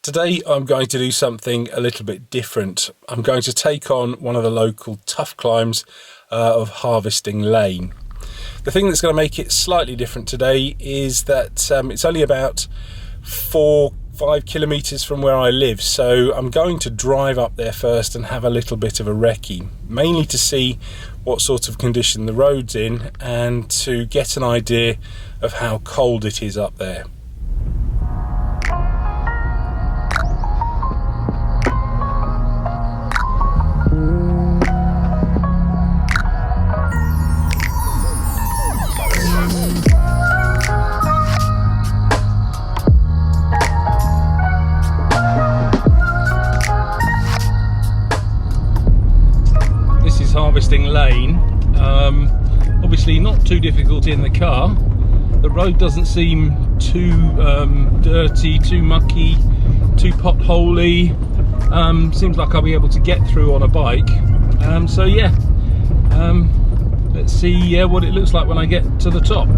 Today I'm going to do something a little bit different. I'm going to take on one of the local tough climbs of Harvesting Lane. The thing that's going to make it slightly different today is that it's only about 4-5 kilometres from where I live, so I'm going to drive up there first and have a little bit of a recce, mainly to see what sort of condition the road's in and to get an idea of how cold it is up there. Harvesting Lane, obviously not too difficult in the car. The road doesn't seem too dirty, too mucky, too potholey. Seems like I'll be able to get through on a bike. So yeah, let's see what it looks like when I get to the top.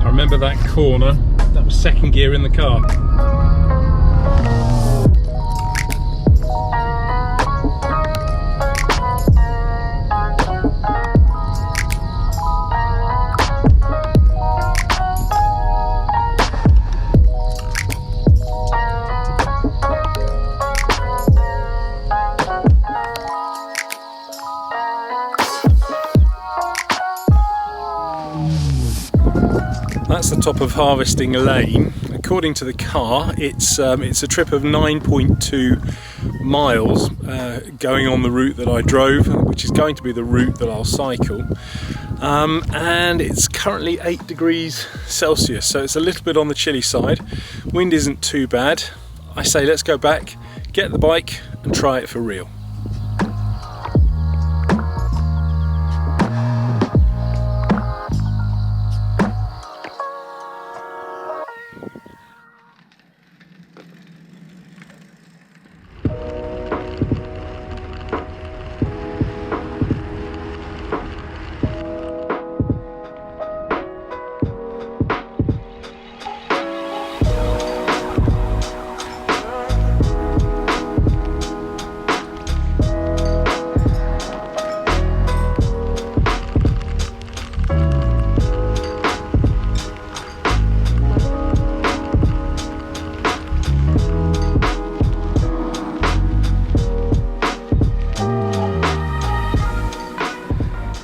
Remember that corner? That was second gear in the car. That's the top of Harvesting Lane. According to the car, it's a trip of 9.2 miles going on the route that I drove, which is going to be the route that I'll cycle. And it's currently 8 degrees Celsius, so it's a little bit on the chilly side. Wind isn't too bad. I say let's go back, get the bike and try it for real.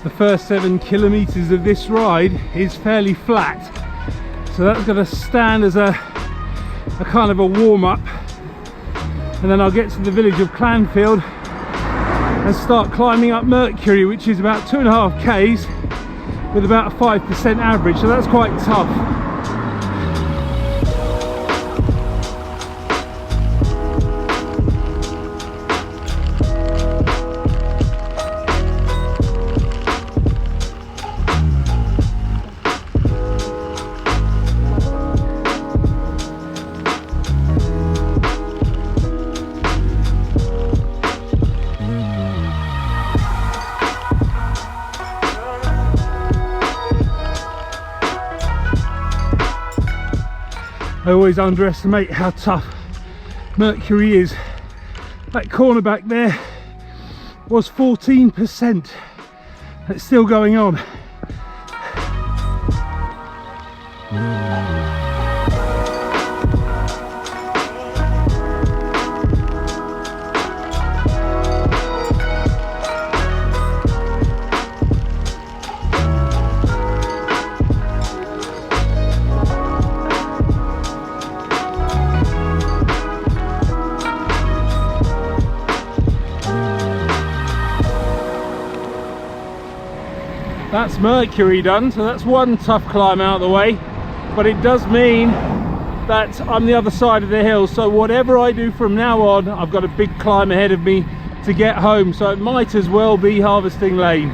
The first 7 kilometres of this ride is fairly flat, so that's going to stand as a kind of a warm-up, and then I'll get to the village of Clanfield and start climbing up Mercury, which is about 2.5 k's with about a 5% average, so that's quite tough. I always underestimate how tough Mercury is. That corner back there was 14%. It's still going on. That's Mercury done, so that's one tough climb out of the way, but it does mean that I'm the other side of the hill, so whatever I do from now on, I've got a big climb ahead of me to get home, so it might as well be Harvesting Lane.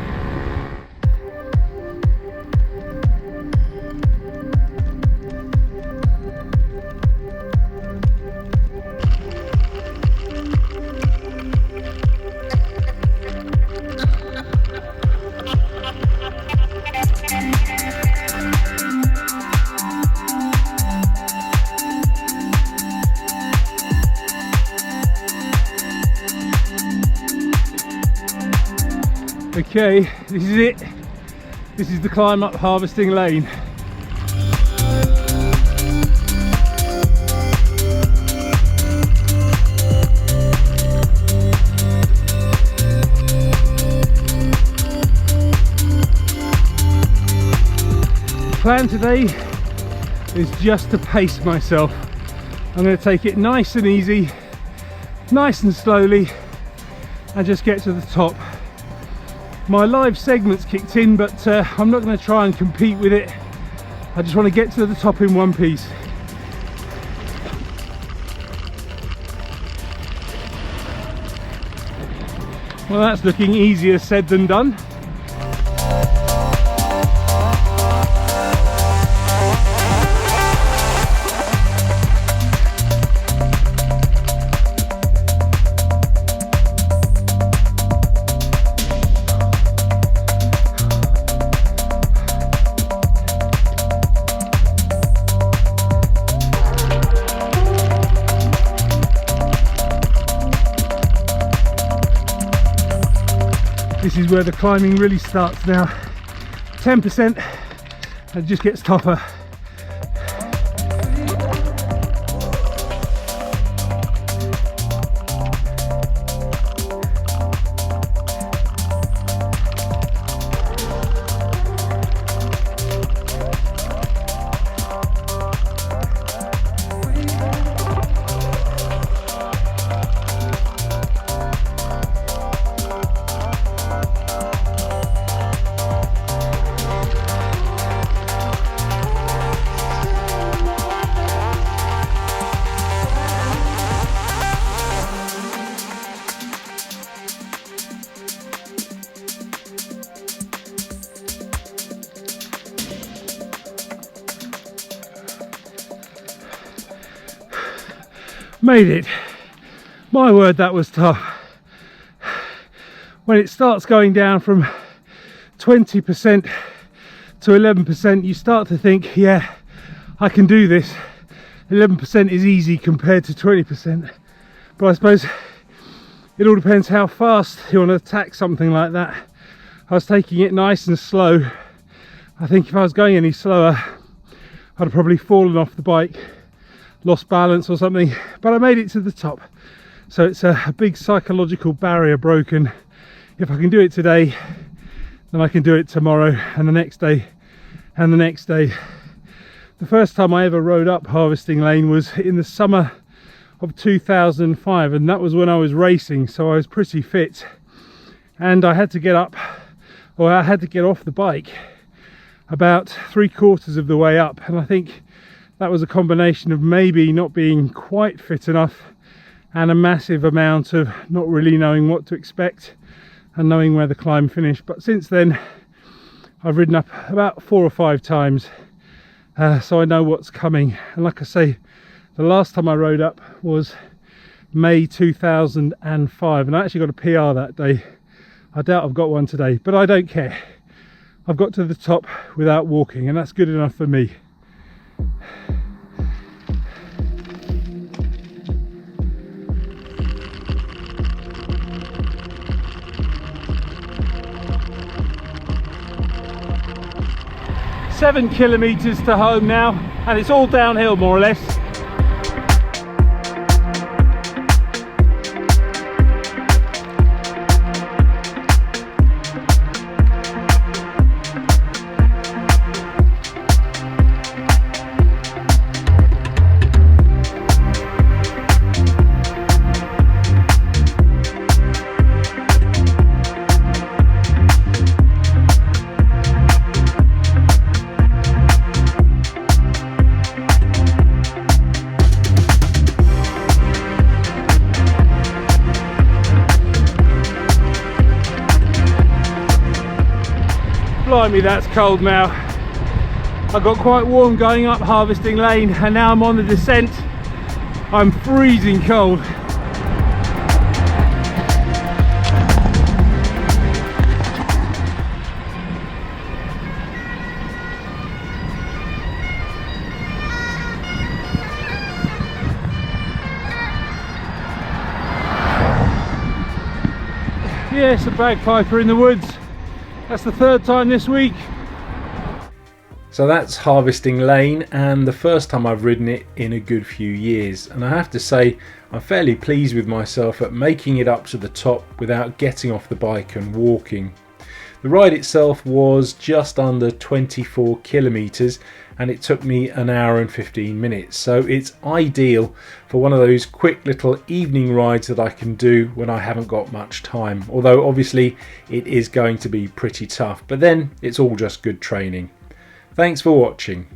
Okay, this is it. This is the climb up Harvesting Lane. The plan today is just to pace myself. I'm going to take it nice and easy, nice and slowly, and just get to the top. My live segment's kicked in, but I'm not going to try and compete with it. I just want to get to the top in one piece. Well, that's looking easier said than done. This is where the climbing really starts now. 10% and it just gets tougher. Made it. My word, that was tough. When it starts going down from 20% to 11%, you start to think, yeah, I can do this. 11% is easy compared to 20%. But I suppose it all depends how fast you want to attack something like that. I was taking it nice and slow. I think if I was going any slower, I'd have probably fallen off the bike, lost balance or something, but I made it to the top. So it's a big psychological barrier broken. If I can do it today, then I can do it tomorrow and the next day and the next day. The first time I ever rode up Harvesting Lane was in the summer of 2005, and that was when I was racing, so I was pretty fit, and I had to get up, or I had to get off the bike about 3/4 of the way up, and I think that was a combination of maybe not being quite fit enough and a massive amount of not really knowing what to expect and knowing where the climb finished. But since then I've ridden up about 4 or 5 times, so I know what's coming. And like I say, the last time I rode up was May 2005, and I actually got a PR that day. I doubt I've got one today, but I don't care. I've got to the top without walking, and that's good enough for me. Seven kilometers to home now, and it's all downhill more or less. Blimey, that's cold now. I got quite warm going up Harvesting Lane, and now I'm on the descent. I'm freezing cold. Yes, a bagpiper in the woods. That's the third time this week. So that's Harvesting Lane, and the first time I've ridden it in a good few years, and I have to say I'm fairly pleased with myself at making it up to the top without getting off the bike and walking. The ride itself was just under 24 kilometres and it took me an hour and 15 minutes, so it's ideal for one of those quick little evening rides that I can do when I haven't got much time, although obviously it is going to be pretty tough, but then it's all just good training. Thanks for watching.